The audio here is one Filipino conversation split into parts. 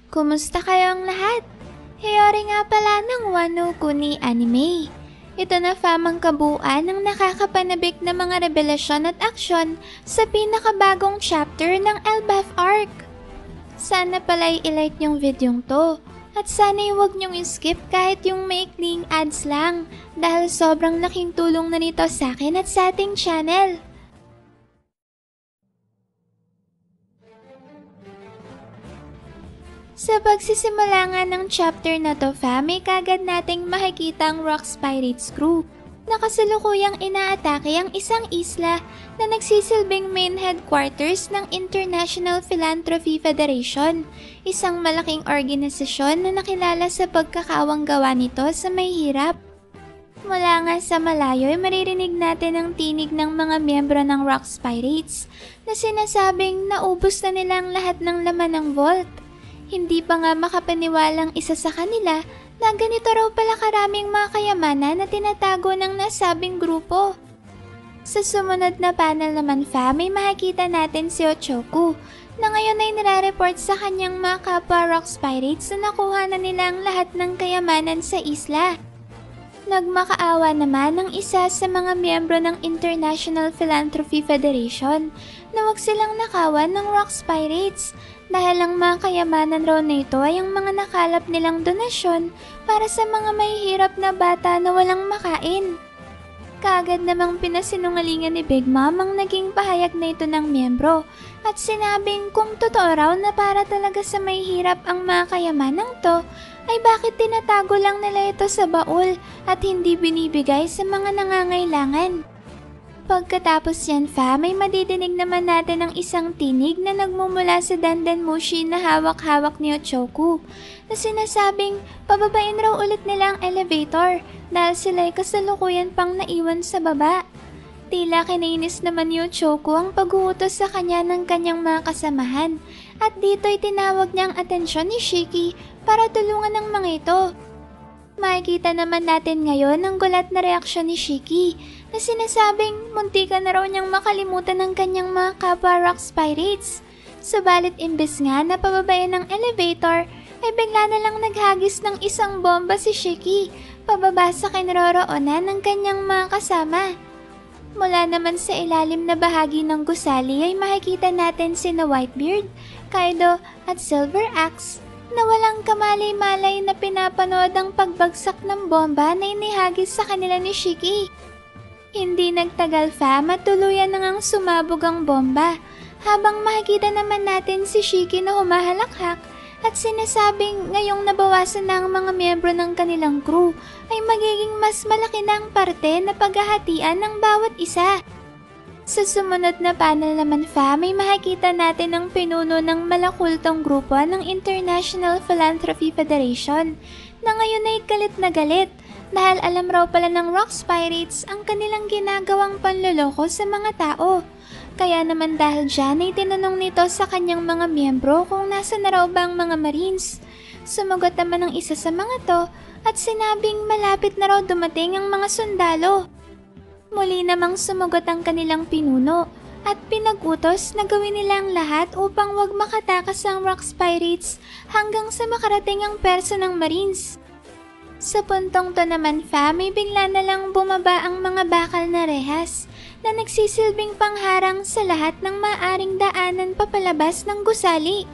Kumusta kayong lahat? Hiyori nga pala ng Wano Kuni Anime. Ito na famang kabuuan ng nakakapanabik na mga revelasyon at aksyon sa pinakabagong chapter ng Elbaf Arc. Sana pala'y i-like yung videong to. At sana'y huwag niyong skip kahit yung maikling ads lang dahil sobrang laking tulong na nito sa akin at sa ating channel. Sa pagsisimula nga ng chapter na to, may kagad nating makikita ang Rocks Pirates crew na kasalukuyang inaatake ang isang isla na nagsisilbing main headquarters ng International Philanthropy Federation, isang malaking organisasyon na nakilala sa pagkakawang gawa nito sa may hirap. Mula nga sa malayo ay maririnig natin ang tinig ng mga miyembro ng Rocks Pirates na sinasabing naubos na nila ang lahat ng laman ng vault. Hindi pa nga makapaniwalang isa sa kanila na ganito raw pala karaming mga kayamanan na tinatago ng nasabing grupo. Sa sumunod na panel naman may makikita natin si Ochoku na ngayon ay nire-report sa kanyang mga kapwa Rocks Pirates na nakuha na nila ang lahat ng kayamanan sa isla. Nagmakaawa naman ang isa sa mga miyembro ng International Philanthropy Federation na wag silang nakawan ng Rocks Pirates dahil ang mga kayamanan raw na ito ay ang mga nakalap nilang donasyon para sa mga mahihirap na bata na walang makain. Kaagad namang pinasinungalingan ni Big Mom ang naging pahayag na ito ng miyembro at sinabing kung totoo raw na para talaga sa mahihirap ang mga kayamanang to, ay bakit tinatago lang nila ito sa baul at hindi binibigay sa mga nangangailangan. Pagkatapos yan may madidinig naman natin ang isang tinig na nagmumula sa Dandanmushi na hawak-hawak ni Ochoku na sinasabing pababain raw ulit nila ang elevator dahil sila'y kasalukuyan pang naiwan sa baba. Tila kinainis naman ni Ochoku ang pag-uutos sa kanya ng kanyang mga kasamahan at dito'y tinawag niya ang atensyon ni Shiki para tulungan ng mga ito. Makikita naman natin ngayon ang gulat na reaksyon ni Shiki na sinasabing muntikan na raw niyang makalimutan ng kanyang mga kapwa Rocks Pirates. Subalit imbes nga na pababayan ng elevator ay bigla na lang naghagis ng isang bomba si Shiki pababa sa kinaroroonan ng kanyang mga kasama. Mula naman sa ilalim na bahagi ng gusali ay makikita natin sina Whitebeard, Kaido at Silver Axe na walang kamalay-malay na pinapanood ang pagbagsak ng bomba na inihagis sa kanila ni Shiki. Hindi nagtagal matuluyan na ngang sumabog ang bomba habang makikita naman natin si Shiki na humahalakhak at sinasabing ngayong nabawasan na ang mga miyembro ng kanilang crew ay magiging mas malaki na ang parte na paghahatian ng bawat isa. Sa sumunod na panel naman may makikita natin ang pinuno ng malakultong grupo ng International Philanthropy Federation na ngayon ay galit na galit dahil alam raw pala ng Rocks Pirates ang kanilang ginagawang panloloko sa mga tao. Kaya naman dahil dyan ay tinanong nito sa kanyang mga miyembro kung nasa na raw ba ang mga Marines. Sumagot naman ang isa sa mga to at sinabing malapit na raw dumating ang mga sundalo. Muli namang sumagot ang kanilang pinuno at pinag-utos na gawin nila ang lahat upang wag makatakas ang Rocks Pirates hanggang sa makarating ang perso ng Marines. Sa puntong to naman may bigla na lang bumaba ang mga bakal na rehas na nagsisilbing pangharang sa lahat ng maaring daanan papalabas ng gusali.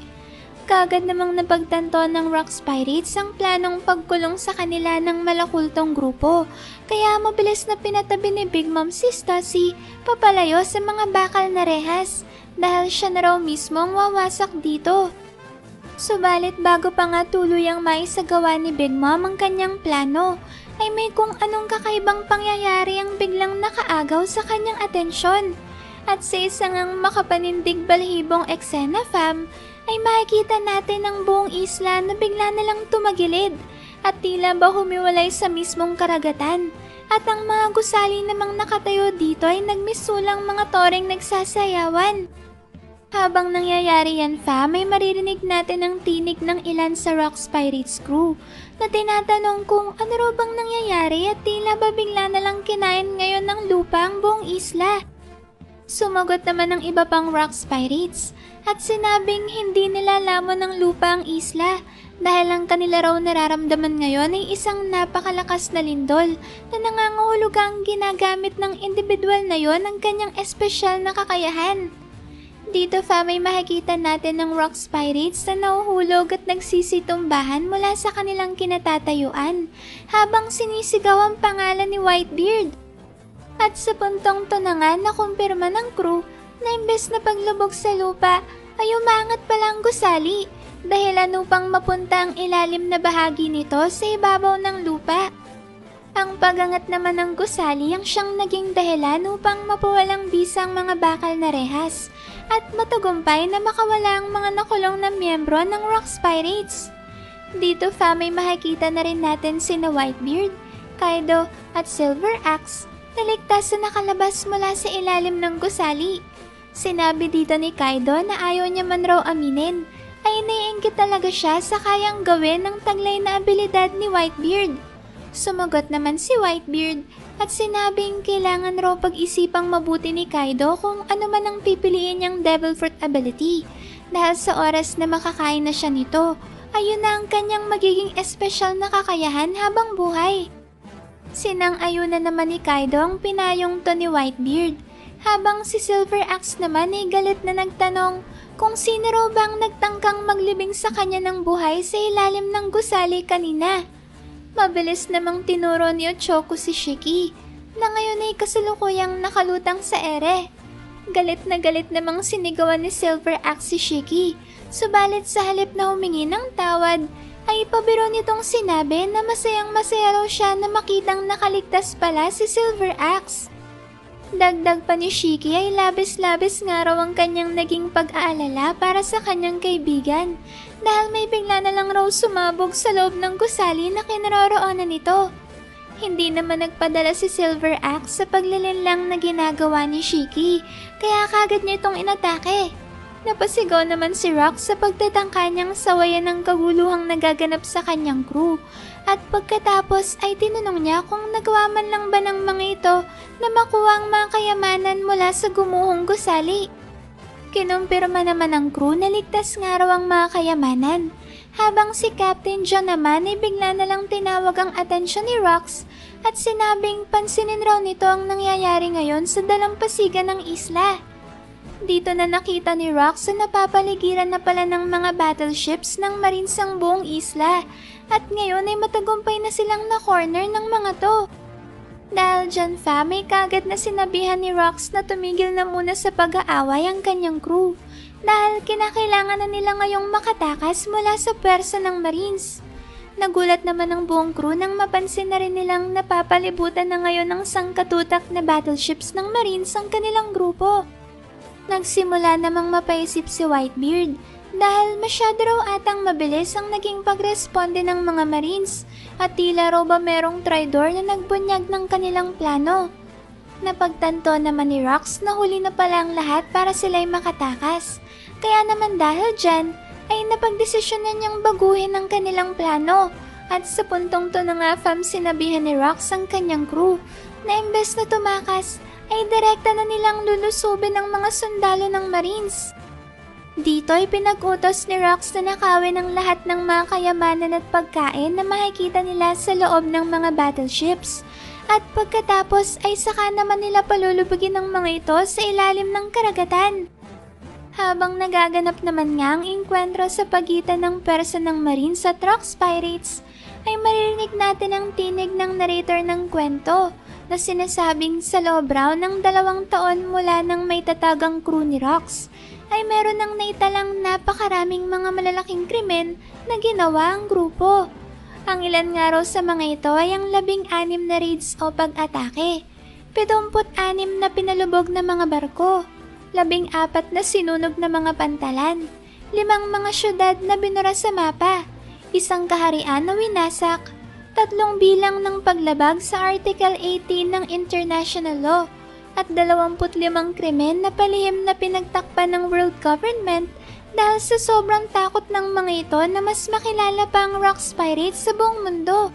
Kagad namang napagtanto ng Rocks Pirates ang planong pagkulong sa kanila ng malakultong grupo, kaya mabilis na pinatabi ni Big Mom si Stussy papalayo sa mga bakal na rehas dahil siya na raw mismo ang wawasak dito. Subalit bago pa nga tuluyang maisagawa ni Big Mom ang kanyang plano, ay may kung anong kakaibang pangyayari ang biglang nakaagaw sa kanyang atensyon. At sa isang ang makapanindig balhibong eksena ay makikita natin ang buong isla na bigla na lang tumagilid at tila ba humiwalay sa mismong karagatan. At ang mga gusali namang nakatayo dito ay nagmisulang mga toreng nagsasayawan. Habang nangyayari yan may maririnig natin ang tinig ng ilan sa Rocks Pirates crew na tinatanong kung ano raw bang nangyayari at tila ba bigla na lang kinain ngayon ng lupa ang buong isla. Sumagot naman ng iba pang Rocks Pirates at sinabing hindi nila lamon ng lupa ang isla dahil ang kanila raw nararamdaman ngayon ay isang napakalakas na lindol na nangangahulugang ginagamit ng individual na yon ang kanyang espesyal na kakayahan. Dito may makikita natin ng Rocks Pirates na nahuhulog at nagsisitumbahan mula sa kanilang kinatatayuan habang sinisigaw ang pangalan ni Whitebeard. At sa puntong to na nga nakumpirma ng crew na imbes na paglubog sa lupa ay umangat pala ang gusali dahilan upang mapunta ang ilalim na bahagi nito sa ibabaw ng lupa. Ang pagangat naman ng gusali ang siyang naging dahilan upang mapawalang bisa ang mga bakal na rehas at matagumpay na makawala ang mga nakulong na miyembro ng Rocks Pirates. Dito may makikita na rin natin sina Whitebeard, Kaido at Silver Axe na ligtas na nakalabas mula sa ilalim ng gusali. Sinabi dito ni Kaido na ayaw niya man raw aminin ay naiinggit talaga siya sa kayang gawin ng taglay na abilidad ni Whitebeard. Sumagot naman si Whitebeard at sinabing kailangan raw pag-isipang mabuti ni Kaido kung ano man ang pipiliin niyang Devil Fruit ability dahil sa oras na makakain na siya nito, ayun na ang kanyang magiging espesyal na kakayahan habang buhay. Sinang-ayunan naman ni Kaido ang pinayong to ni Whitebeard, habang si Silver Axe naman ay galit na nagtanong kung sino raw bang nagtangkang maglibing sa kanya ng buhay sa ilalim ng gusali kanina. Mabilis namang tinuro ni Ochako si Shiki na ngayon ay kasalukuyang nakalutang sa ere. Galit namang sinigawan ni Silver Axe si Shiki, subalit sa halip na humingi ng tawad, ay pabiro nitong sinabi na masayang-masaya raw siya na makitang nakaligtas pala si Silver Axe. Dagdag pa ni Shiki ay labis-labis nga raw ang kanyang naging pag-aalala para sa kanyang kaibigan dahil may bigla na lang raw sumabog sa loob ng gusali na kinaroroonan nito. Hindi naman nagpadala si Silver Axe sa paglilinlang na ginagawa ni Shiki kaya kagad niya itong inatake. Napasigaw naman si Rock sa pagtatangka niyang sawayan ng kaguluhang nagaganap sa kanyang crew at pagkatapos ay tinanong niya kung nagawa man lang ba ng mga ito na makuha ang mga kayamanan mula sa gumuhong gusali. Kinumpirma naman ng crew na ligtas nga raw ang mga kayamanan, habang si Captain John naman ay bigla na lang tinawag ang atensyon ni Rocks at sinabing pansinin raw nito ang nangyayari ngayon sa dalampasigan ng isla. Dito na nakita ni Rocks na napapaligiran na pala ng mga battleships ng Marines ang buong isla at ngayon ay matagumpay na silang na-corner ng mga to. Dahil dyan may kagad na sinabihan ni Rocks na tumigil na muna sa pag-aaway ang kanyang crew dahil kinakailangan na nila ngayong makatakas mula sa pwersa ng Marines. Nagulat naman ang buong crew nang mapansin na rin nilang napapalibutan na ngayon ng sangkatutak na battleships ng Marines ang kanilang grupo. Nagsimula namang mapaisip si Whitebeard dahil masyado raw atang mabilis ang naging pagresponde ng mga Marines at tila raw ba merong traidor na nagbunyag ng kanilang plano. Napagtanto naman ni Rocks na huli na pala ang lahat para sila'y makatakas. Kaya naman dahil dyan ay napagdesisyonan niyang baguhin ang kanilang plano at sa puntong to na nga sinabihan ni Rocks ang kanyang crew na imbes na tumakas ay direkta na nilang lulusubin ang mga sundalo ng Marines. Dito ay pinag-utos ni Rocks na nakawin ang lahat ng mga kayamanan at pagkain na makikita nila sa loob ng mga battleships at pagkatapos ay saka naman nila palulubugin ang mga ito sa ilalim ng karagatan. Habang nagaganap naman nga ang engkwentro sa pagitan ng pwersa ng Marines at Rocks Pirates, ay maririnig natin ang tinig ng narrator ng kwento na sinasabing sa loob raw ng 2 taon mula nang may tatagang crew ni Rocks, ay meron nang naitalang napakaraming mga malalaking krimen na ginawa ang grupo. Ang ilan nga raw sa mga ito ay ang 16 na raids o pag-atake, 76 na pinalubog na mga barko, 14 na sinunog na mga pantalan, 5 mga syudad na binura sa mapa, 1 kaharian na winasak, 3 bilang ng paglabag sa Article 18 ng International Law, at 25 krimen na palihim na pinagtakpan ng world government dahil sa sobrang takot ng mga ito na mas makilala pa ang Rocks Pirates sa buong mundo.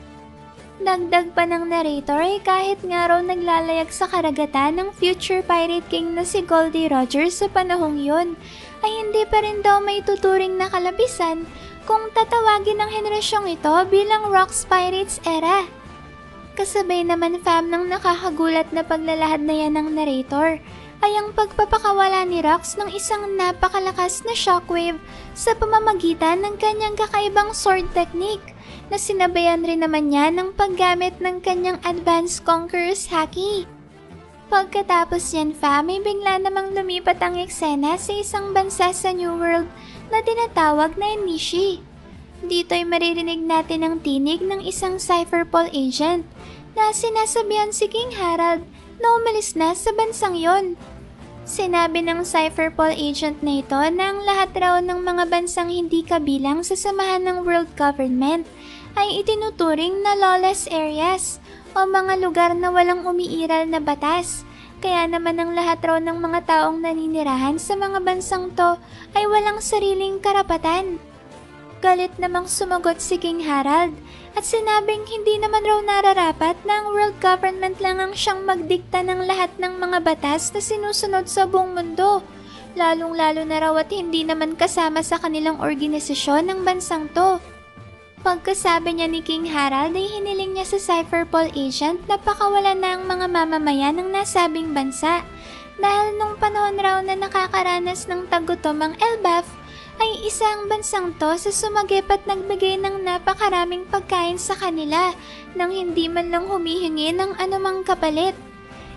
Dagdag pa ng narrator ay kahit nga raw naglalayag sa karagatan ng future Pirate King na si Goldie Rogers sa panahong yun, ay hindi pa rin daw may tuturing na kalabisan kung tatawagin ng henerasyong ito bilang Rocks Pirates Era. Kasabay naman fam ng nakakagulat na paglalahad na yan ng narrator ay ang pagpapakawala ni Rox ng isang napakalakas na shockwave sa pamamagitan ng kanyang kakaibang sword technique na sinabayan rin naman niya ng paggamit ng kanyang advanced Conqueror's Haki. Pagkatapos yan fam ay bigla namang lumipat ang eksena sa isang bansa sa New World na tinatawag na Enishi. Dito ay maririnig natin ang tinig ng isang Cypherpol agent na sinasabihan si King Harald na umalis na sa bansang yon. Sinabi ng Cypherpol agent na ito na ang lahat raw ng mga bansang hindi kabilang sa samahan ng world government ay itinuturing na lawless areas o mga lugar na walang umiiral na batas. Kaya naman ang lahat raw ng mga taong naninirahan sa mga bansang to ay walang sariling karapatan. Galit namang sumagot si King Harald at sinabing hindi naman raw nararapat na ang world government lang ang siyang magdikta ng lahat ng mga batas na sinusunod sa buong mundo, lalong-lalo na raw at hindi naman kasama sa kanilang organisasyon ng bansang to. Pagkasabi niya ni King Harald ay hiniling niya sa Cypherpol agent na pakawalan na ang mga mamamayan ng nasabing bansa dahil nung panahon raw na nakakaranas ng tagutom ang Elbaf ay isang bansang to sa sumagip at nagbigay ng napakaraming pagkain sa kanila nang hindi man lang humihingi ng anumang kapalit.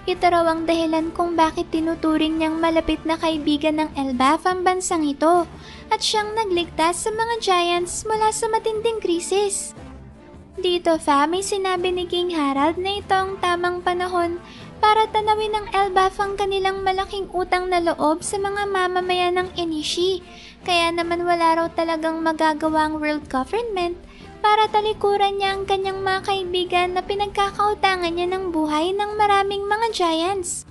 Ito raw ang dahilan kung bakit tinuturing niyang malapit na kaibigan ng Elbaf ang bansang ito at siyang nagligtas sa mga giants mula sa matinding krisis. Dito fam ay sinabi ni King Harald na ito ang tamang panahon para tanawin ng Elbaf ang kanilang malaking utang na loob sa mga mamamayan ng Enishi. Kaya naman wala raw talagang magagawa ang world government para talikuran niya ang kanyang mga kaibigan na pinagkakautangan niya ng buhay ng maraming mga giants.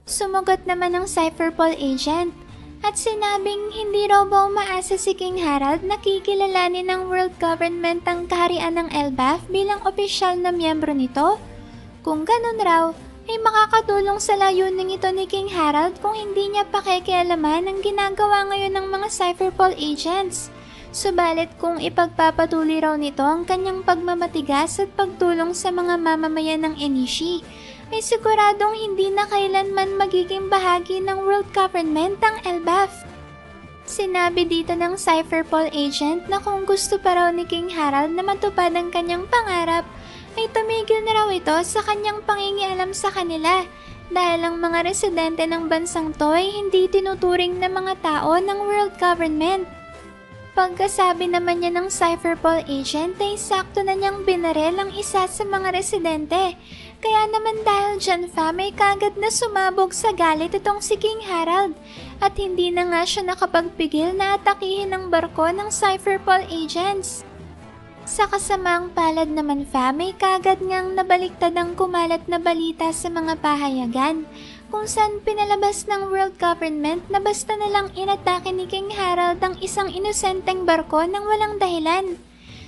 Sumagot naman ang Cypherpol agent at sinabing hindi raw ba umaasa si King Harald na kikilalanin ng world government ang kaharian ng Elbaf bilang opisyal na miyembro nito. Kung ganun raw, ay makakatulong sa layuning ito ni King Harald kung hindi niya pakikialaman ang ginagawa ngayon ng mga Cypherpol agents. Subalit kung ipagpapatuloy raw nito ang kanyang pagmamatigas at pagtulong sa mga mamamayan ng Enishi, ay siguradong hindi na kailanman magiging bahagi ng world government ang Elbaf. Sinabi dito ng Cypherpol agent na kung gusto pa raw ni King Harald na matupad ang kanyang pangarap, ay tumigil na raw ito sa kanyang pangingialam sa kanila dahil ang mga residente ng bansang to ay hindi tinuturing na mga tao ng world government. Pagkasabi naman niya ng Cypherpol agent ay sakto na niyang binarel ang isa sa mga residente. Kaya naman dahil dyan fam ay kagad na sumabog sa galit itong si King Harald at hindi na nga siya nakapagpigil na atakihin ang barko ng Cypherpol agents. Sa kasamaang palad naman fam ay kagad ngang nabaliktad ang kumalat na balita sa mga pahayagan kung saan pinalabas ng world government na basta nalang inatake ni King Harald ang isang inosenteng barko ng walang dahilan.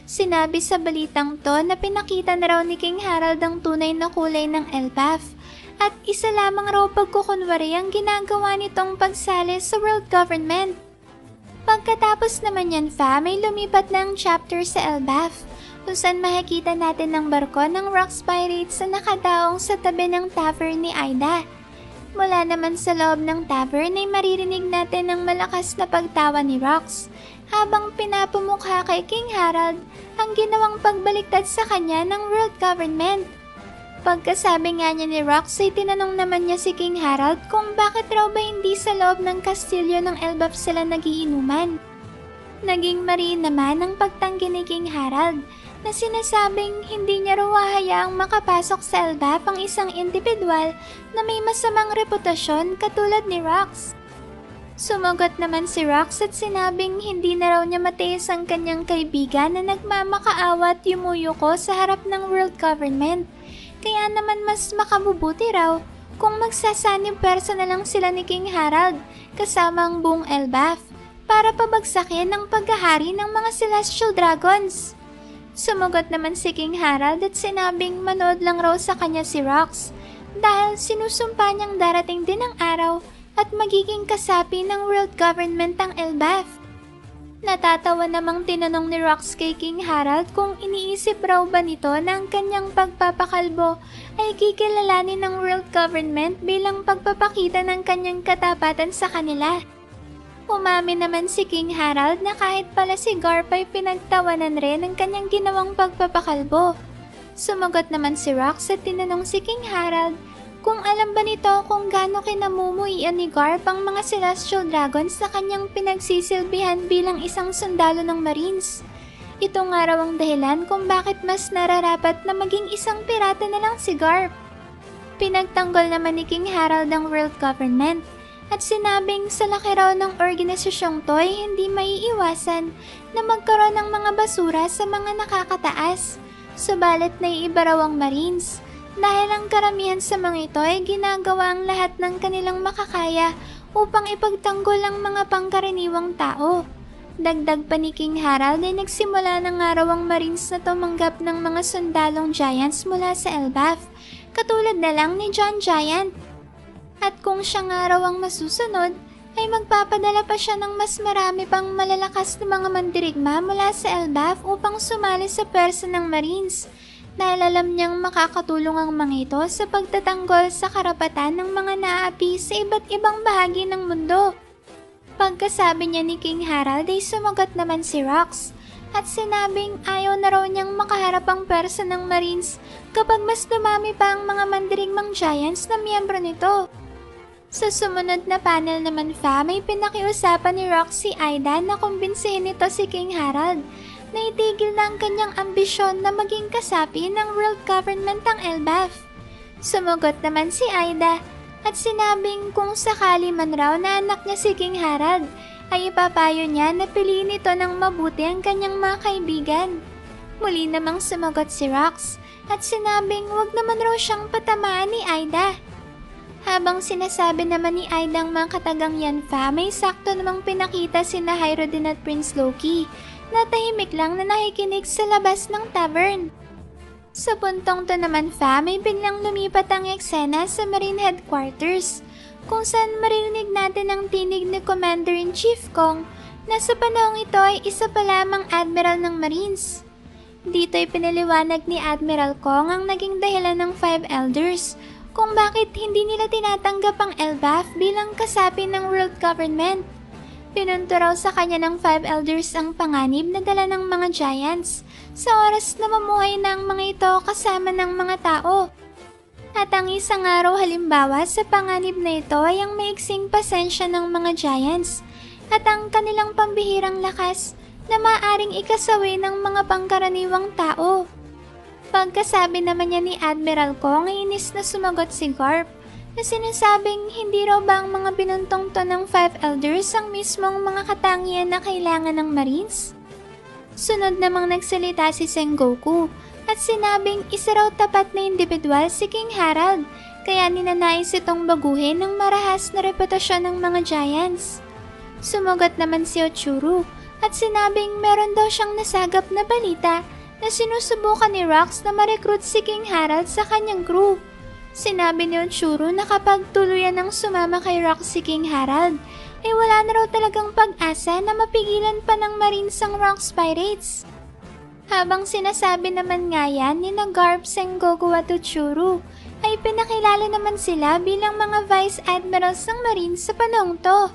Sinabi sa balitang to na pinakita na raw ni King Harald ang tunay na kulay ng Elbaf at isa lamang raw pagkukunwari ang ginagawa nitong pagsali sa world government. Pagkatapos naman yan fam ay lumipat na ang chapter sa Elbaf kung saan makikita natin ang barko ng Rocks Pirates na nakadaong sa tabi ng tavern ni Aida. Mula naman sa loob ng tavern ay maririnig natin ang malakas na pagtawa ni Rox habang pinapamukha kay King Harald ang ginawang pagbaliktad sa kanya ng world government. Pagkasabi nga niya ni Rox ay tinanong naman niya si King Harald kung bakit raw ba hindi sa loob ng kastilyo ng Elbaf sila nagiinuman. Naging mariin naman ang pagtanggi ni King Harald na sinasabing hindi niya raw hahayaang makapasok sa Elbaf ang isang individual na may masamang reputasyon katulad ni Rox. Sumagot naman si Rox at sinabing hindi na raw niya matiis ang kanyang kaibigan na nagmamakaawa at yumuyuko sa harap ng world government. Kaya naman mas makabubuti raw kung magsasanib persa na lang sila ni King Harald kasama ang buong Elbaf para pabagsakin ang paghahari ng mga Celestial Dragons. Sumagot naman si King Harald at sinabing manood lang raw sa kanya si Rox dahil sinusumpa niyang darating din ang araw at magiging kasapi ng world government ang Elbaf. Natatawa namang tinanong ni Rox kay King Harald kung iniisip raw ba nito na ang kanyang pagpapakalbo ay kikilalanin ng world government bilang pagpapakita ng kanyang katapatan sa kanila. Umamin naman si King Harald na kahit pala si Garp ay pinagtawanan rin ng kanyang ginawang pagpapakalbo. Sumagot naman si Rox at tinanong si King Harald kung alam ba nito kung gaano kinamumuhian ni Garp ang mga Celestial Dragons sa kanyang pinagsisilbihan bilang isang sundalo ng Marines. Ito nga raw ang dahilan kung bakit mas nararapat na maging isang pirata na lang si Garp. Pinagtanggol naman ni King Harald ang world government at sinabing sa laki raw ng organisasyong to ay hindi maiiwasan na magkaroon ng mga basura sa mga nakakataas. Subalit naiiba raw ang Marines dahil ang karamihan sa mga ito ay ginagawa ang lahat ng kanilang makakaya upang ipagtanggol ang mga pangkaraniwang tao. Dagdag pa ni King Harald ay nagsimula na nga raw ang Marines na tumanggap ng mga sundalong Giants mula sa Elbaf, katulad na lang ni John Giant. At kung siya nga raw ang masusunod, ay magpapadala pa siya ng mas marami pang malalakas na mga mandirigma mula sa Elbaf upang sumali sa pwersa ng Marines, dahil alam niyang makakatulong ang mga ito sa pagtatanggol sa karapatan ng mga naaapi sa iba't ibang bahagi ng mundo. Pagkasabi niya ni King Harald ay sumagot naman si Rox at sinabing ayaw na raw niyang makaharap ang pwersa ng Marines kapag mas dumami pa ang mga mandirigmang Giants na miyembro nito. Sa sumunod na panel naman may pinakiusapan ni Rox si Aida na kumbinsihin nito si King Harald na itigil na ang kanyang ambisyon na maging kasapi ng world government ang Elbaf. Sumagot naman si Aida at sinabing kung sakali man raw na anak niya si King Harald ay ipapayo niya na piliin ito ng mabuti ang kanyang mga kaibigan. Muli namang sumagot si Rox at sinabing wag naman raw siyang patamaan ni Aida. Habang sinasabi naman ni Aida ang mga katagang Yanfa, may sakto namang pinakita sina Hyrule at Prince Loki na tahimik lang na nakikinig sa labas ng tavern. Sa puntong to naman may biglang lumipat ang eksena sa Marine Headquarters, kung saan maririnig natin ang tinig ni Commander-in-Chief Kong na sa panahong ito ay isa pa lamang Admiral ng Marines. Dito ay pinaliwanag ni Admiral Kong ang naging dahilan ng Five Elders kung bakit hindi nila tinatanggap ang Elbaf bilang kasapi ng world government. Pinunto raw sa kanya ng Five Elders ang panganib na dala ng mga Giants sa oras na mamuhay na ang mga ito kasama ng mga tao. At ang isang araw halimbawa sa panganib na ito ay ang maiksing pasensya ng mga Giants at ang kanilang pambihirang lakas na maaaring ikasawi ng mga pangkaraniwang tao. Pagkasabi naman niya ni Admiral Kong ay inis na sumagot si Garp na sinasabing hindi raw ba ang mga binuntong to ng Five Elders ang mismong mga katangian na kailangan ng Marines? Sunod namang nagsalita si Sengoku at sinabing isa raw tapat na individual si King Harald kaya ninanais itong baguhin ng marahas na reputasyon ng mga Giants. Sumagot naman si Ochuru at sinabing meron daw siyang nasagap na balita na sinusubukan ni Rox na ma-recruit si King Harald sa kanyang crew. Sinabi ni Ochuru na kapag tuluyan ng sumama kay Rox si King Harald, ay wala na raw talagang pag-asa na mapigilan pa ng Marines ang Rox Pirates. Habang sinasabi naman nga yan ni Garp, Sengoku at Ochuru, ay pinakilala naman sila bilang mga Vice Admirals ng Marines sa panahong to.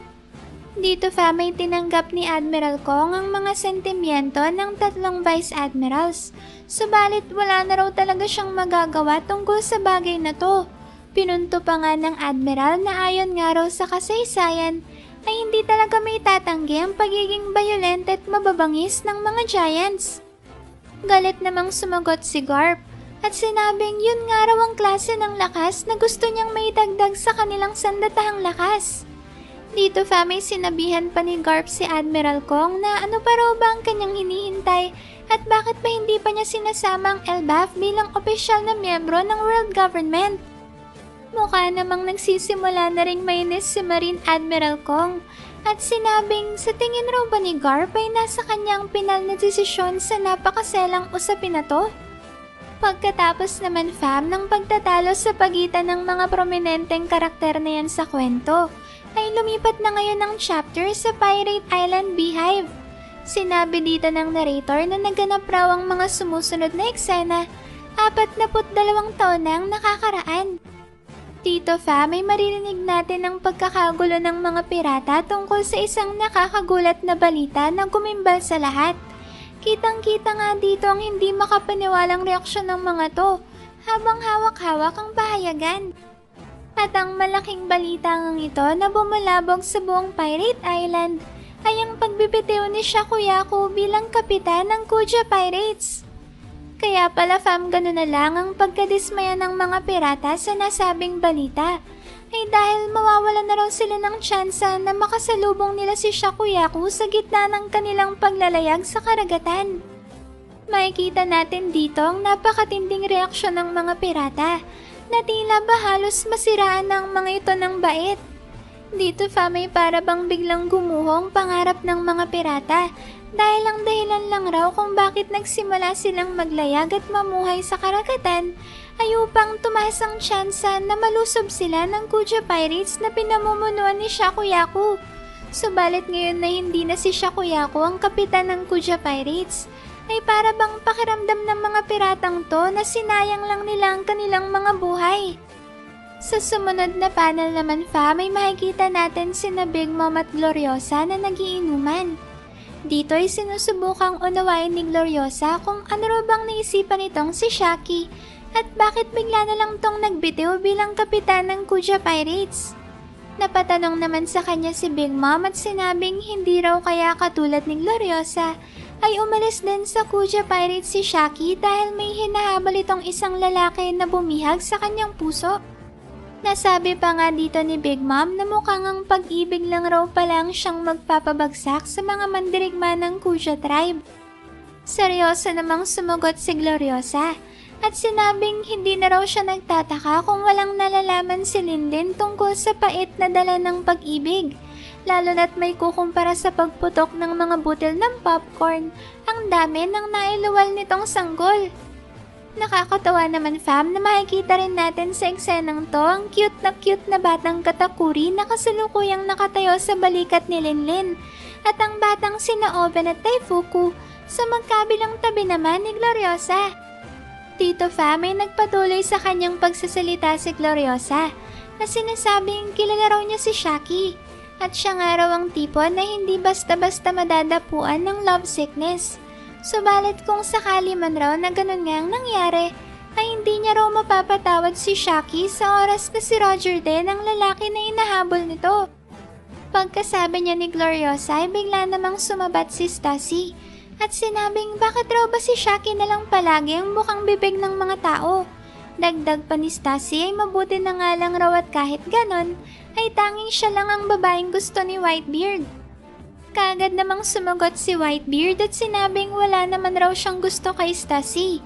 Dito may tinanggap ni Admiral Kong ang mga sentimiento ng tatlong Vice Admirals. Subalit wala na raw talaga siyang magagawa tungkol sa bagay na to. Pinunto pa nga ng Admiral na ayon nga raw sa kasaysayan ay hindi talaga may tatanggi ang pagiging violent at mababangis ng mga Giants. Galit namang sumagot si Garp at sinabing yun nga raw ang klase ng lakas na gusto niyang maidagdag sa kanilang sandatahang lakas. Dito may sinabihan pa ni Garp si Admiral Kong na ano pa raw ba ang kanyang hinihintay at bakit pa hindi pa niya sinasama ang Elbaf bilang opisyal na miyembro ng world government. Mukha namang nagsisimula na ring mainis si Marine Admiral Kong At sinabing sa tingin raw ba ni Garp ay nasa kanyang pinal na desisyon sa napakaselang usapin na to? Pagkatapos naman fam ng pagtatalo sa pagitan ng mga prominenteng karakter na yan sa kwento, ay lumipat na ngayon ang chapter sa Pirate Island Beehive. Sinabi dito ng narrator na naganap raw ang mga sumusunod na eksena 42 taon na ang nakakaraan. Dito fam ay maririnig natin ang pagkakagulo ng mga pirata tungkol sa isang nakakagulat na balita na gumimbal sa lahat. Kitang-kita nga dito ang hindi makapaniwalang reaksyon ng mga to habang hawak-hawak ang pahayagan. At ang malaking balita ngang ito na bumulabog sa buong Pirate Island ay ang pagbibitiw ni Shakuyaku bilang kapitan ng Kuja Pirates. Kaya pala fam gano'n na lang ang pagkadismaya ng mga pirata sa nasabing balita ay dahil mawawala na raw sila ng tsansa na makasalubong nila si Shakuyaku sa gitna ng kanilang paglalayag sa karagatan. Makikita natin dito ang napakatinding reaksyon ng mga pirata na tila ba halos masiraan ng mga ito ng bait. Dito fam ay para bang biglang gumuhong pangarap ng mga pirata dahil ang dahilan lang raw kung bakit nagsimula silang maglayag at mamuhay sa karagatan ay upang tumaas ang tsansa na malusob sila ng Kuja Pirates na pinamumunuan ni Shakuyaku. Subalit ngayon na hindi na si Shakuyaku ang kapitan ng Kuja Pirates, ay para bang pakiramdam ng mga piratang to na sinayang lang nila ang kanilang mga buhay. Sa sumunod na panel naman fam ay makikita natin sina Big Mom at Gloriosa na nagiinuman. Dito ay sinusubukang unawain ni Gloriosa kung ano raw bang naisipan nitong si Shaki at bakit bigla na lang tong nagbitiw bilang kapitan ng Kuja Pirates. Napatanong naman sa kanya si Big Mom at sinabing hindi raw kaya katulad ni Gloriosa ay umalis din sa Kuja Pirates si Shaki dahil may hinahabol itong isang lalaki na bumihag sa kanyang puso. Nasabi pa nga dito ni Big Mom na mukhang ang pag-ibig lang raw palang siyang magpapabagsak sa mga mandirigma ng Kuja tribe. Seryoso namang sumagot si Gloriosa at sinabing hindi na raw siya nagtataka kung walang nalalaman si Linlin tungkol sa pait na dala ng pag-ibig, lalo na't may kukumpara sa pagputok ng mga butil ng popcorn ang dami ng nailuwal nitong sanggol. Nakakatawa naman fam na makikita rin natin sa eksenang to ang cute na batang Katakuri na kasalukuyang nakatayo sa balikat ni Linlin at ang batang sina Oben at Taifuku sa magkabilang tabi naman ni Gloriosa. Dito fam ay nagpatuloy sa kanyang pagsasalita si Gloriosa na sinasabing kilala raw niya si Shaki at siya nga raw ang tipo na hindi basta-basta madadapuan ng love sickness. Subalit kung sakali man raw na ganun nga ang nangyari, ay hindi niya raw mapapatawad si Shaki sa oras na si Roger din ang lalaki na inahabol nito. Pagkasabi niya ni Gloriosa ay bigla namang sumabat si Stassi at sinabing bakit raw ba si Shaki na lang palagi ang bukang bibig ng mga tao. Dagdag pa ni Stassi ay mabuti na nga lang raw at kahit ganon ay tanging siya lang ang babaeng gusto ni Whitebeard. Kaagad namang sumagot si Whitebeard at sinabing wala naman raw siyang gusto kay Stassi.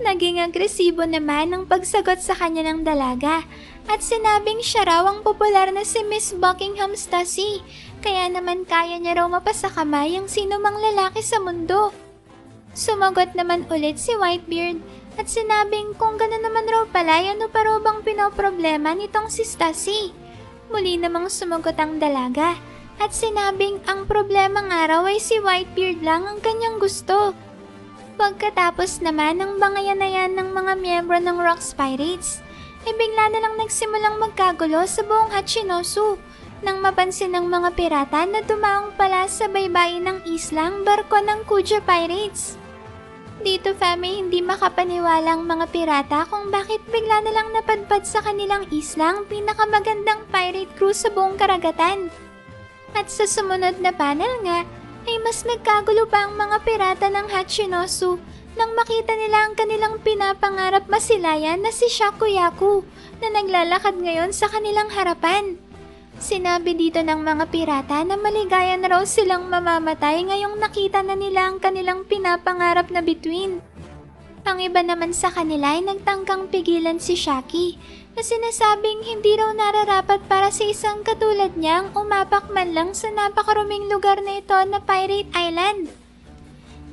Naging agresibo naman ang pagsagot sa kanya ng dalaga at sinabing siya raw ang popular na si Miss Buckingham Stassi kaya naman kaya niya raw mapasakamay ang sino mang lalaki sa mundo. Sumagot naman ulit si Whitebeard at sinabing kung gano'n naman raw pala ano pa raw bang pinoproblema nitong si Stassi. Muli namang sumagot ang dalaga at sinabing ang problema nga raw ay si Whitebeard lang ang kanyang gusto. Pagkatapos naman ng bangayan ng mga miyembro ng Rocks Pirates, ay bigla na lang nagsimulang magkagulo sa buong Hachinosu nang mapansin ng mga pirata na dumaong pala sa baybayin ng isla ang barko ng Kuja Pirates. Dito fami hindi makapaniwala ang mga pirata kung bakit bigla na lang napadpad sa kanilang isla ang pinakamagandang pirate crew sa buong karagatan. At sa sumunod na panel nga, ay mas nagkagulo pa ang mga pirata ng Hachinosu nang makita nila ang kanilang pinapangarap masilayan na si Shakuyaku na naglalakad ngayon sa kanilang harapan. Sinabi dito ng mga pirata na maligaya na raw silang mamamatay ngayong nakita na nila ang kanilang pinapangarap na bituin. Ang iba naman sa kanila ay nagtangkang pigilan si Shaki na sinasabing hindi raw nararapat para sa isang katulad niyang umapak man lang sa napakaruming lugar na ito na Pirate Island.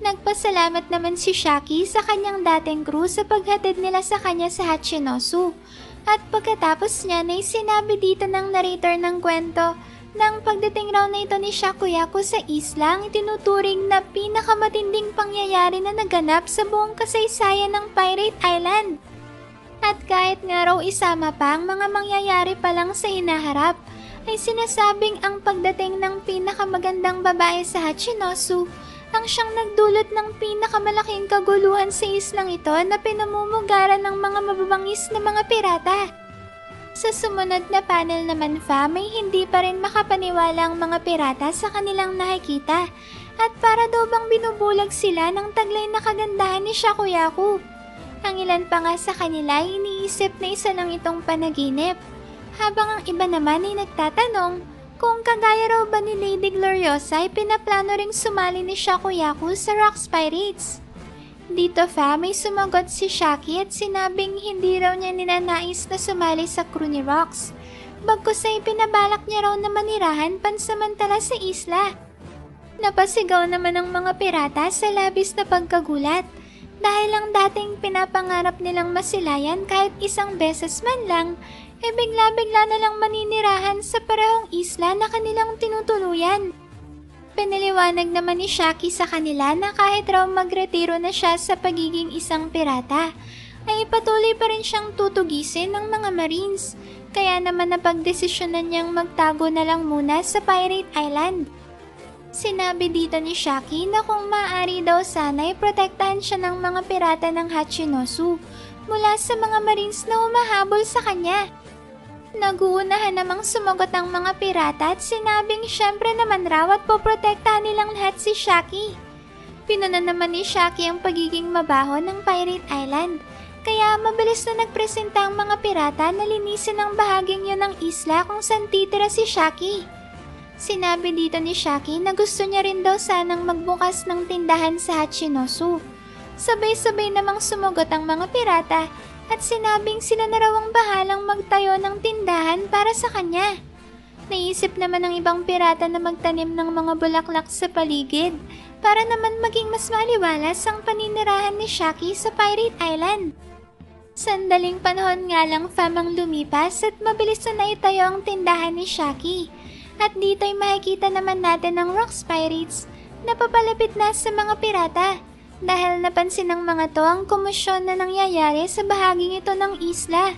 Nagpasalamat naman si Shaki sa kanyang dating crew sa paghatid nila sa kanya sa Hachinosu. At pagkatapos niya ay sinabi dito ng narrator ng kwento na ang pagdating raw na ito ni Shakuyaku sa isla ang itinuturing na pinakamatinding pangyayari na naganap sa buong kasaysayan ng Pirate Island. At kahit nga raw isama pa ang mga mangyayari pa lang sa hinaharap, ay sinasabing ang pagdating ng pinakamagandang babae sa Hachinosu ang siyang nagdulot ng pinakamalaking kaguluhan sa islang ito na pinamumugaran ng mga mababangis na mga pirata. Sa sumunod na panel naman may hindi pa rin makapaniwala ang mga pirata sa kanilang nakikita at para daw bang binubulag sila ng taglay na kagandahan ni Shakuyaku. Ang ilan pa nga sa kanila ay iniisip na isa lang itong panaginip, habang ang iba naman ay nagtatanong kung kagaya raw ba ni Lady Gloriosa ay pinaplano ring sumali ni Shakuyaku sa Rocks Pirates. Dito may sumagot si Shaki at sinabing hindi raw niya ninanais na sumali sa crew ni Rocks. Bagkus ay pinabalak niya raw na manirahan pansamantala sa isla. Napasigaw naman ang mga pirata sa labis na pagkagulat dahil ang dating pinapangarap nilang masilayan kahit isang beses man lang bigla-bigla na lang maninirahan sa parehong isla na kanilang tinutuluyan. Pinaliwanag naman ni Shaki sa kanila na kahit raw magretiro na siya sa pagiging isang pirata, ay patuloy pa rin siyang tutugisin ng mga Marines, kaya naman napagdesisyonan niyang magtago na lang muna sa Pirate Island. Sinabi dito ni Shaki na kung maaari daw sana'y protektahan siya ng mga pirata ng Hachinosu mula sa mga Marines na humahabol sa kanya. Naguunahan namang sumagot ang mga pirata at sinabing syempre naman raw at poprotektahan nilang lahat si Shaki. Pinuna naman ni Shaki ang pagiging mabaho ng Pirate Island, kaya mabilis na nagpresenta ang mga pirata na linisin ang bahaging yun ng isla kung saan titira si Shaki. Sinabi dito ni Shaki na gusto niya rin daw sanang magbukas ng tindahan sa Hachinosu. Sabay-sabay namang sumagot ang mga pirata at sinabing sila na raw ang bahalang magtayo ng tindahan para sa kanya. Naisip naman ng ibang pirata na magtanim ng mga bulaklak sa paligid para naman maging mas maliwalas ang paninirahan ni Shaki sa Pirate Island. Sandaling panahon nga lang ang lumipas at mabilis na naitayo ang tindahan ni Shaki. At dito'y makikita naman natin ang Rocks Pirates na papalapit na sa mga pirata. Dahil napansin ng mga to ang komosyon na nangyayari sa bahaging ito ng isla.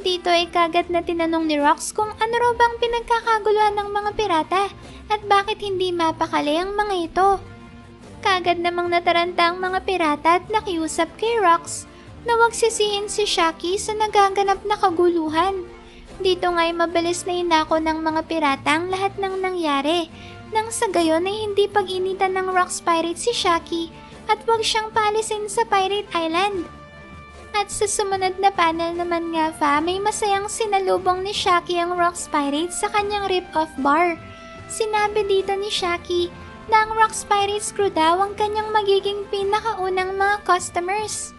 Dito ay kagad na tinanong ni Rocks kung ano raw bang pinagkakaguluhan ng mga pirata at bakit hindi mapakali ang mga ito. Kagad namang nataranta ang mga pirata at nakiusap kay Rocks na huwag sisihin si Shaki sa nagaganap na kaguluhan. Dito nga'y mabilis na inako ng mga pirata ang lahat ng nangyari nang sa gayon ay hindi pag-initan ng Rocks Pirate si Shaki at huwag siyang paalisin sa Pirate Island. At sa sumunod na panel naman nga may masayang sinalubong ni Shaki ang Rocks Pirates sa kanyang rip-off bar. Sinabi dito ni Shaki na ang Rocks Pirates crew daw ang kanyang magiging pinakaunang mga customers.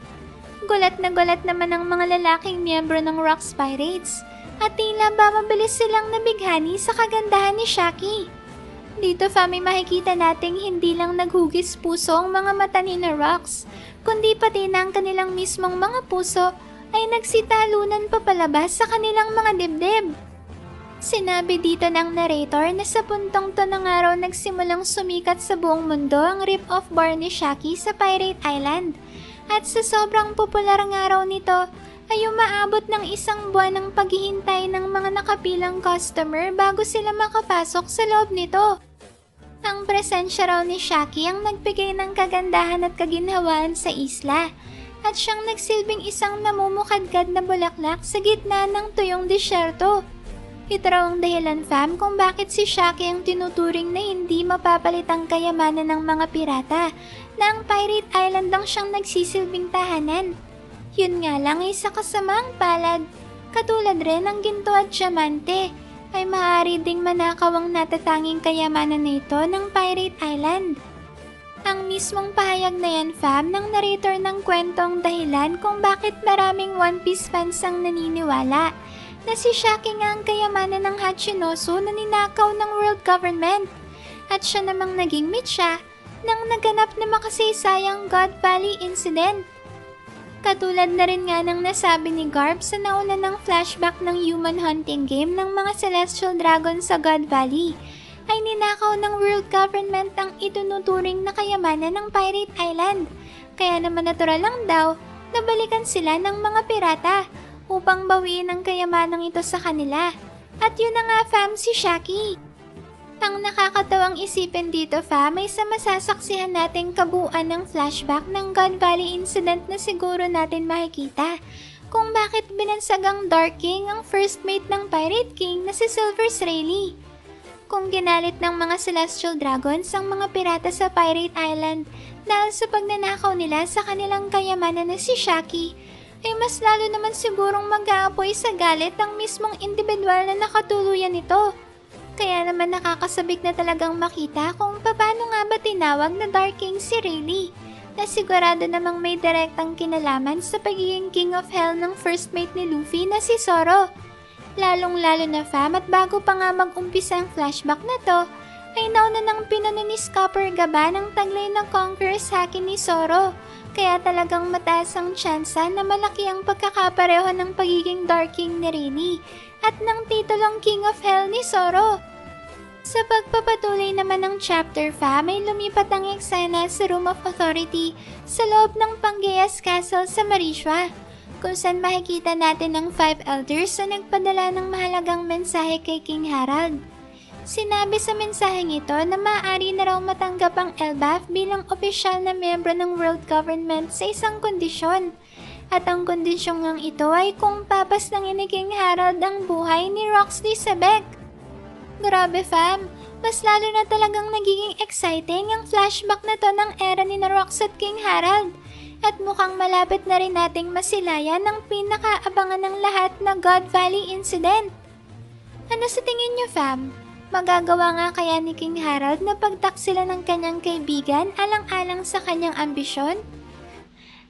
Gulat naman ang mga lalaking miyembro ng Rocks Pirates at tila ba mabilis silang nabighani sa kagandahan ni Shaki. Dito may makikita nating hindi lang naghugis puso ang mga mata ni na Rocks, kundi pati na ang kanilang mismong mga puso ay nagsitalunan papalabas sa kanilang mga dibdib. Sinabi dito ng narrator na sa puntong to ng araw nagsimulang sumikat sa buong mundo ang rip-off bar ni Shaki sa Pirate Island. At sa sobrang popular ng araw nito, ay umaabot ng isang buwan ng paghihintay ng mga nakapilang customer bago sila makapasok sa loob nito. Ang presensya raw ni Shaki ang nagbigay ng kagandahan at kaginhawaan sa isla at siyang nagsilbing isang namumukadkad na bulaklak sa gitna ng tuyong disyerto. Ito raw ang dahilan kung bakit si Shaki ang tinuturing na hindi mapapalitang kayamanan ng mga pirata na ang Pirate Island ang siyang nagsisilbing tahanan. Yun nga lang ay sa kasamaang palad, katulad rin ng ginto at diamante, ay maaari ding manakaw ang natatanging kayamanan na ito ng Pirate Island. Ang mismong pahayag na yan, fam, ng narrator ng kwentong dahilan kung bakit maraming One Piece fans ang naniniwala na si Shaki nga ang kayamanan ng Hachinosu na ninakaw ng world government at siya namang naging mitya ng naganap na makasaysayang God Valley incident. Katulad na rin nga ng nasabi ni Garp sa nauna ng flashback ng human hunting game ng mga Celestial Dragon sa God Valley, ay ninakaw ng world government ang itunuturing na kayamanan ng Pirate Island. Kaya naman natural lang daw na balikan sila ng mga pirata upang bawiin ang kayamanang ito sa kanila. At yun na nga fam, si Shaki. Ang nakakatawang isipin dito fam ay sa masasaksihan nating kabuuan ng flashback ng God Valley incident na siguro natin makikita kung bakit binansag ang Dark King ang first mate ng Pirate King na si Silvers Rayleigh. Kung ginalit ng mga Celestial Dragons ang mga pirata sa Pirate Island dahil sa pagnanakaw nila sa kanilang kayamanan na si Shaki, ay mas lalo naman sigurong mag-aapoy sa galit ang mismong individual na nakatuluyan nito. Kaya naman nakakasabik na talagang makita kung paano nga ba tinawag na Dark King si Rayleigh, na sigurado namang may direktang kinalaman sa pagiging King of Hell ng first mate ni Luffy na si Zoro. Lalong-lalo na fam, at bago pa nga mag-umpisa ang flashback na to, ay nauna ng pinuno ni Scopper Gaba ng taglay ng Conqueror's Haki ni Zoro. Kaya talagang mataas ang tsansa na malaki ang pagkakapareho ng pagiging Dark King ni Rayleigh at ng titulong King of Hell ni Zoro. Sa pagpapatuloy naman ng chapter fam, ay lumipat ang eksena sa Room of Authority sa loob ng Pangeas Castle sa Marishua, kung saan makikita natin ang 5 elders na nagpadala ng mahalagang mensahe kay King Harald. Sinabi sa mensaheng ito na maaari na raw matanggap ang Elbaf bilang opisyal na miyembro ng world government sa isang kondisyon. At ang kondisyong ngang ito ay kung papaslangin ni King Harald ang buhay ni Roxley Sebek. Grabe fam, mas lalo na talagang nagiging exciting ang flashback na to ng era ni na Rox at King Harald. At mukhang malapit na rin nating masilayan ang pinakaabangan ng lahat na God Valley incident. Ano sa tingin niyo fam? Magagawa nga kaya ni King Harald na pagtaksila ng kanyang kaibigan alang-alang sa kanyang ambisyon?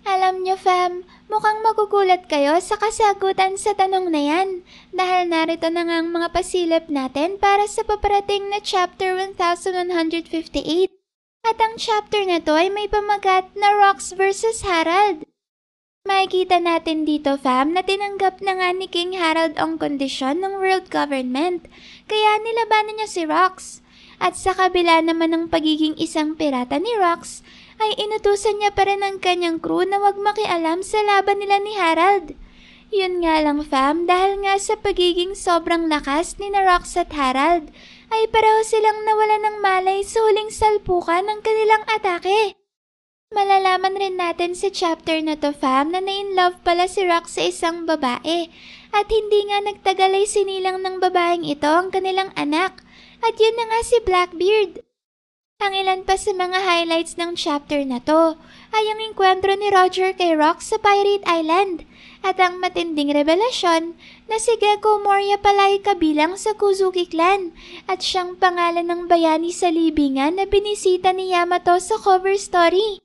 Alam niyo fam, mukhang magugulat kayo sa kasagutan sa tanong na yan dahil narito na nga ang mga pasilip natin para sa paparating na chapter 1158. At ang chapter na to ay may pamagat na Rox vs Harald. Makikita natin dito fam na tinanggap na nga ni King Harald ang kondisyon ng world government kaya nilabanan niya si Rox. At sa kabila naman ng pagiging isang pirata ni Rox, ay inutusan niya pa rin ang kanyang crew na wag makialam sa laban nila ni Harald. Yun nga lang fam, dahil nga sa pagiging sobrang lakas ni na Rox at Harald, ay pareho silang nawala ng malay sa huling salpukan ng kanilang atake. Malalaman rin natin sa chapter na to fam na na-in-love pala si Rox sa isang babae at hindi nga nagtagal ay sinilang ng babaeng ito ang kanilang anak at yun na nga si Blackbeard. Ang ilan pa sa mga highlights ng chapter na to ay ang enkwentro ni Roger kay Rox sa Pirate Island at ang matinding revelasyon na si Gecko Moria pala ay kabilang sa Kuzuki clan at siyang pangalan ng bayani sa libingan na binisita ni Yamato sa cover story.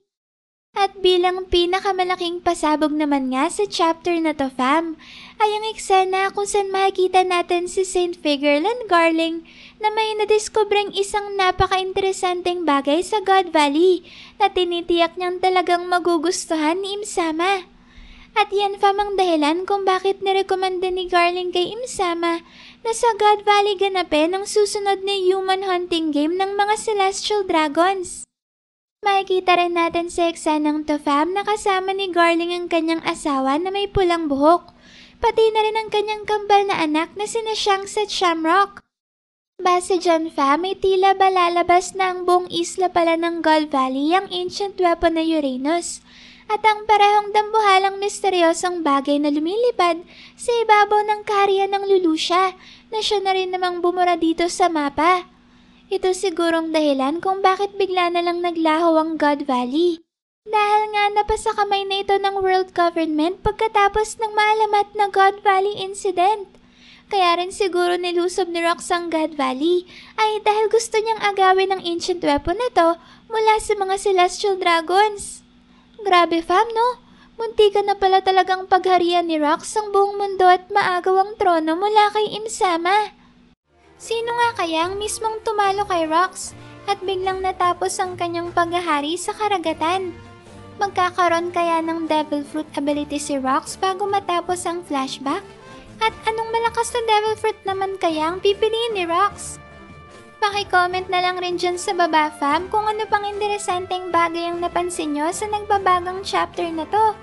At bilang pinakamalaking pasabog naman nga sa chapter na to fam, ay ang eksena kung saan makikita natin si Saint Figureland Garling na may nadiskubreng isang napaka-interesanteng bagay sa God Valley na tinitiyak niyang talagang magugustuhan ni Imsama. At yan fam ang dahilan kung bakit nirekomenda ni Garling kay Imsama na sa God Valley ganapin ang susunod na human hunting game ng mga Celestial Dragons. Makikita rin natin sa eksenang to fam na kasama ni Garling ang kanyang asawa na may pulang buhok, pati na rin ang kanyang kambal na anak na sina Shanks at Shamrock. Base dyan fam, ay tila ba lalabas na ang buong isla pala ng God Valley ang ancient weapon na Uranus, at ang parehong dambuhalang misteryosong bagay na lumilipad sa ibabaw ng kaharian ng Lulusya na siya na rin namang bumura dito sa mapa. Ito sigurong dahilan kung bakit bigla na lang naglaho ang God Valley. Dahil nga napasa kamay na ito ng world government pagkatapos ng maalamat na God Valley incident. Kaya rin siguro nilusob ni Rox ang God Valley ay dahil gusto niyang agawin ang ancient weapon na to mula sa mga celestial dragons. Grabe fam, no? Muntikan na pala talagang pagharian ni Rox ang buong mundo at maagaw ang trono mula kay Imsama. Sino nga kaya ang mismong tumalo kay Rox at biglang natapos ang kanyang paghahari sa karagatan? Magkakaroon kaya ng Devil Fruit ability si Rox bago matapos ang flashback? At anong malakas na Devil Fruit naman kaya ang pipiliin ni Rox? Paki-comment na lang rin dyan sa baba fam kung ano pang interesanteng bagay ang napansin nyo sa nagbabagang chapter na to.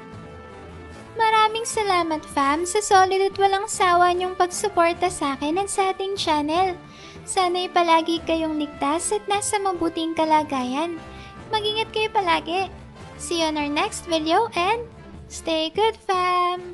Maraming salamat fam sa solid at walang sawa niyong pagsuporta sa akin at sa ating channel. Sana'y palagi kayong ligtas at nasa mabuting kalagayan. Mag-ingat kayo palagi. See you on our next video and stay good fam!